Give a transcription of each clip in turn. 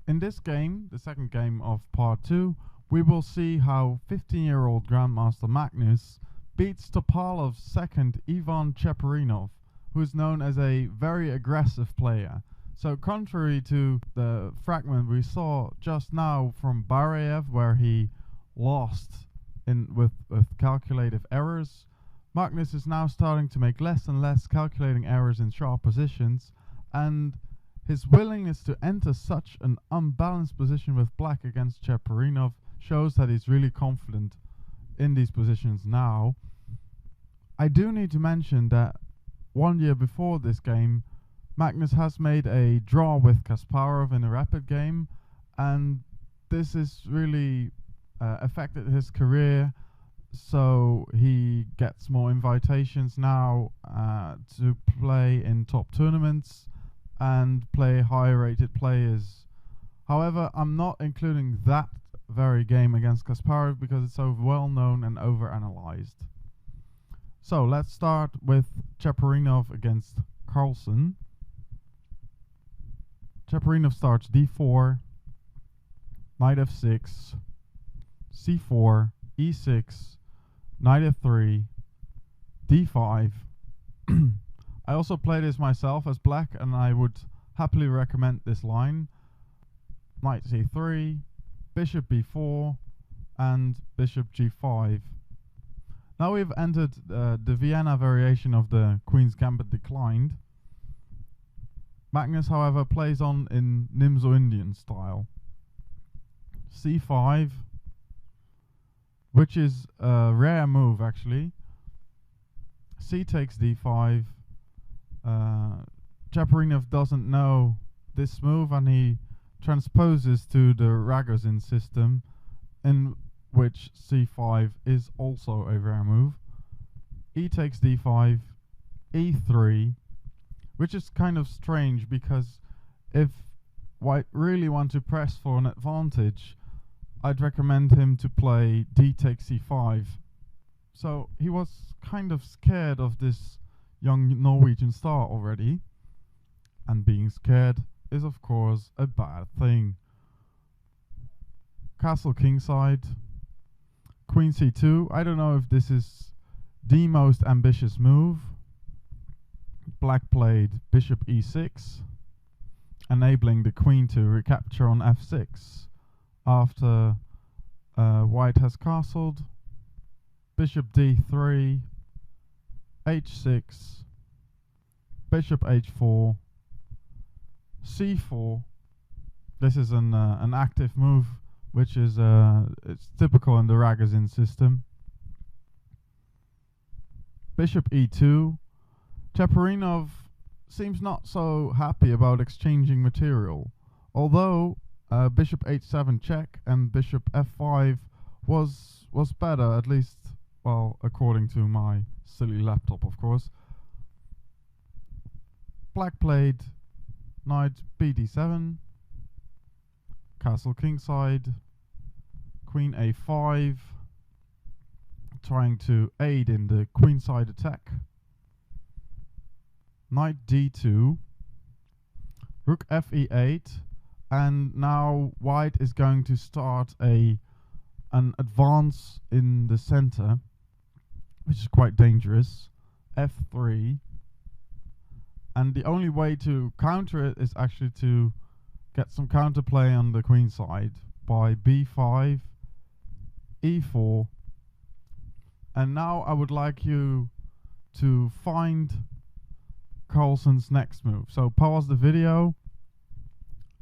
In this game, the second game of part 2, we will see how 15-year-old Grandmaster Magnus beats Topalov's second Ivan Cheparinov, who is known as a very aggressive player. So contrary to the fragment we saw just now from Bareyev, where he lost with calculative errors, Magnus is now starting to make less and less calculating errors in sharp positions, and his willingness to enter such an unbalanced position with black against Cheparinov shows that he's really confident in these positions now. I do need to mention that 1 year before this game, Magnus has made a draw with Kasparov in a rapid game, and this has really affected his career, so he gets more invitations now to play in top tournaments and play higher rated players. However, I'm not including that very game against Kasparov because it's so well known and over-analyzed. So let's start with Cheparinov against Carlsen. Cheparinov starts d4, knight f6, c4, e6, knight f3, d5. I also play this myself as black, and I would happily recommend this line. Knight c3, bishop b4, and bishop g5. Now we've entered the Vienna variation of the Queen's Gambit declined. Magnus, however, plays on in Nimzo-Indian style. c5, which is a rare move actually. C takes d5. Cheparinov doesn't know this move, and he transposes to the Ragozin system, in which c5 is also a rare move. E takes d5, e3, which is kind of strange because if white really want to press for an advantage, I'd recommend him to play d takes c5. So he was kind of scared of this young Norwegian star already, and being scared is of course a bad thing. Castle kingside, queen c2. I don't know if this is the most ambitious move. Black played bishop e6, enabling the queen to recapture on f6 after white has castled. Bishop d3, h6, bishop h4, c4. This is an active move, which is it's typical in the Ragozin system. Bishop e2. Cheparinov seems not so happy about exchanging material, although bishop h7 check and bishop f5 was better, at least, well, according to my silly laptop, of course. Black played knight bd7, castle kingside, queen a5, trying to aid in the queenside attack. Knight d2, rook fe8, and now white is going to start an advance in the center, which is quite dangerous. f3, and the only way to counter it is actually to get some counterplay on the queen side by b5, e4, and now I would like you to find Carlsen's next move. So pause the video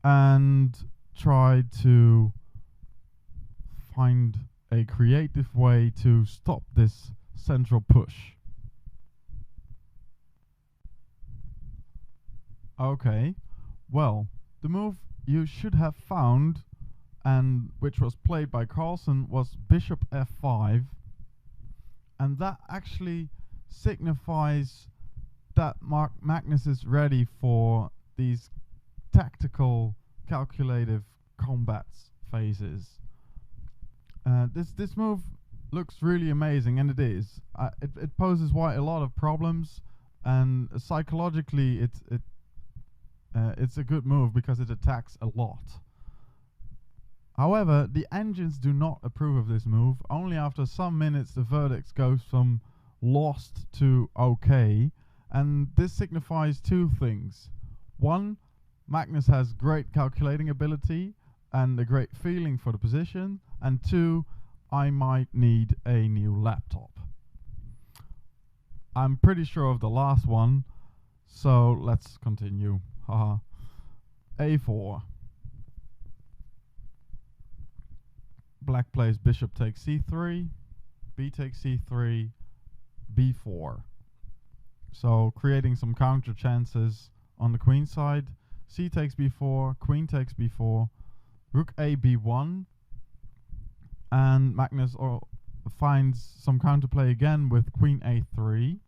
and try to find a creative way to stop this central push. Okay, well, the move you should have found, and which was played by Carlsen, was bishop f5, and that actually signifies that Magnus is ready for these tactical, calculative combat phases. This move looks really amazing, and it is. It poses white a lot of problems, and psychologically it's a good move because it attacks a lot. However, the engines do not approve of this move. Only after some minutes the verdict goes from lost to okay, and this signifies two things. One, Magnus has great calculating ability and a great feeling for the position, and two, I might need a new laptop. I'm pretty sure of the last one, so let's continue. Haha. A4. Black plays bishop takes c3, b takes c3, b4. So creating some counter chances on the queen side. C takes b4, queen takes b4, rook a b1, and Magnus finds some counterplay again with queen a3,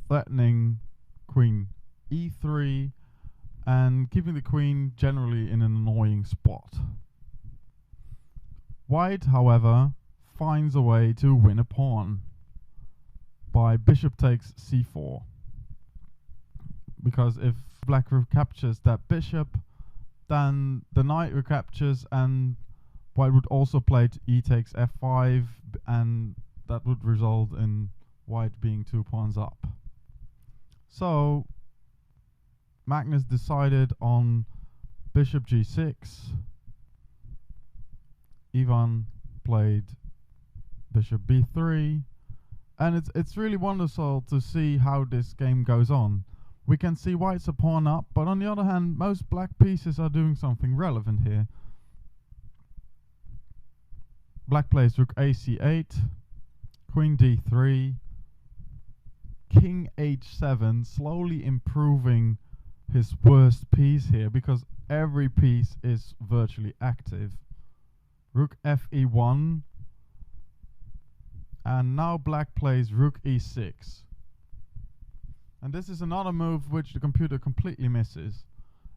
threatening queen e3, and keeping the queen generally in an annoying spot. White, however, finds a way to win a pawn by bishop takes c4. Because if black recaptures that bishop, then the knight recaptures, and white would also play e takes f5, and that would result in white being 2 pawns up. So Magnus decided on bishop g6. Ivan played bishop b3, and it's really wonderful to see how this game goes on. We can see white's a pawn up, but on the other hand, most black pieces are doing something relevant here. Black plays rook a c8, queen d3, king h7, slowly improving his worst piece here, because every piece is virtually active. Rook fe1, and now black plays rook e6. And this is another move which the computer completely misses.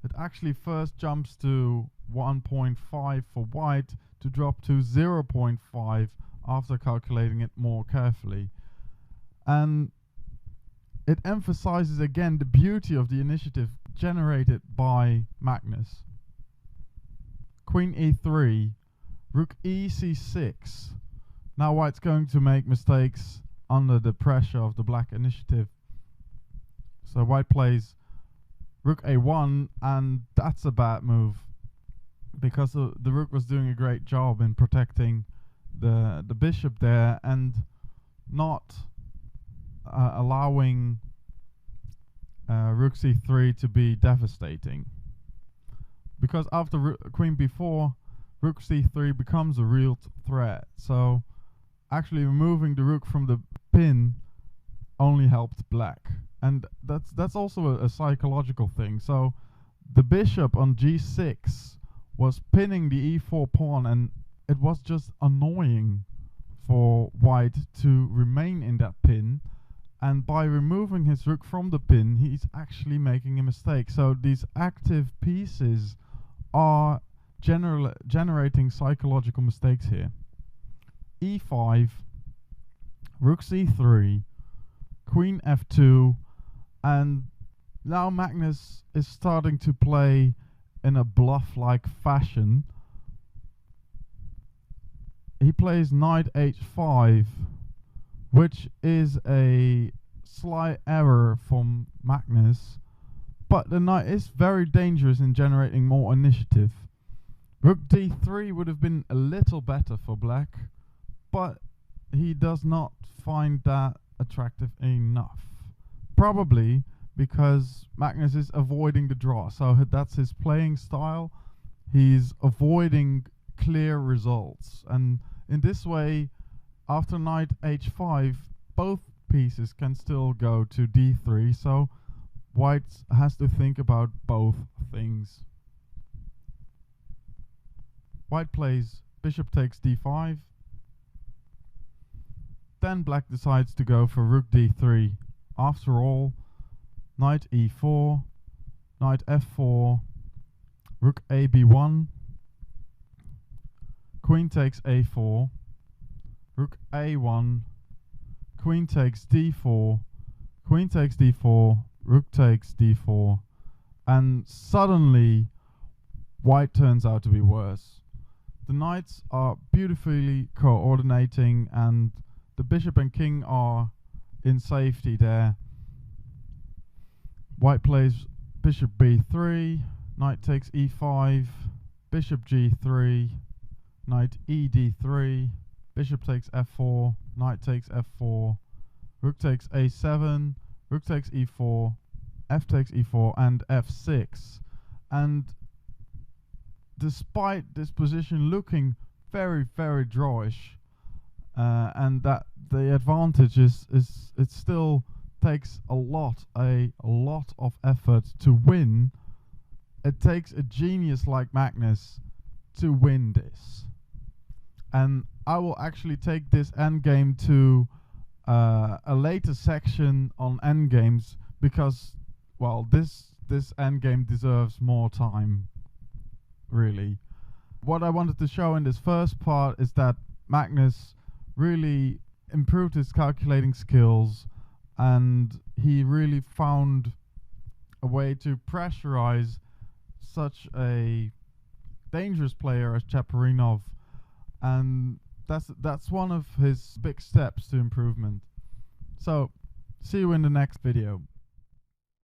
It actually first jumps to 1.5 for white to drop to 0.5 after calculating it more carefully. And it emphasizes again the beauty of the initiative generated by Magnus. Queen e3, rook e c6. Now white's going to make mistakes under the pressure of the black initiative. So white plays rook a1, and that's a bad move, because the rook was doing a great job in protecting the bishop there and not allowing rook c3 to be devastating. Because after queen b4, rook c3 becomes a real threat. So actually removing the rook from the pin only helped black. And that's also a psychological thing. So the bishop on g6 was pinning the e4 pawn, and it was just annoying for white to remain in that pin. And by removing his rook from the pin, he's actually making a mistake. So these active pieces are generating psychological mistakes here. e5, rook c3, queen f2, and now Magnus is starting to play in a bluff-like fashion. He plays knight h5, which is a slight error from Magnus, but the knight is very dangerous in generating more initiative. Rook d3 would have been a little better for black, but he does not find that attractive enough. Probably because Magnus is avoiding the draw, so that's his playing style. He's avoiding clear results, and in this way, after knight h5, both pieces can still go to d3, so white has to think about both things. White plays bishop takes d5. Then black decides to go for rook d3. After all, knight e4, knight f4, rook a b1, queen takes a4, rook a1, queen takes d4, queen takes d4, rook takes d4, and suddenly white turns out to be worse. The knights are beautifully coordinating, and the bishop and king are in safety there. White plays bishop b3, knight takes e5, bishop g3, knight ed3, bishop takes f4, knight takes f4, rook takes a7, rook takes e4, f takes e4, and f6. And despite this position looking very, very drawish, and that the advantage is it still takes a lot of effort to win. It takes a genius like Magnus to win this. And I will actually take this endgame to a later section on endgames, because, well, this endgame deserves more time, really. What I wanted to show in this first part is that Magnus really improved his calculating skills, and he really found a way to pressurize such a dangerous player as Cheparinov, and that's one of his big steps to improvement. So, see you in the next video.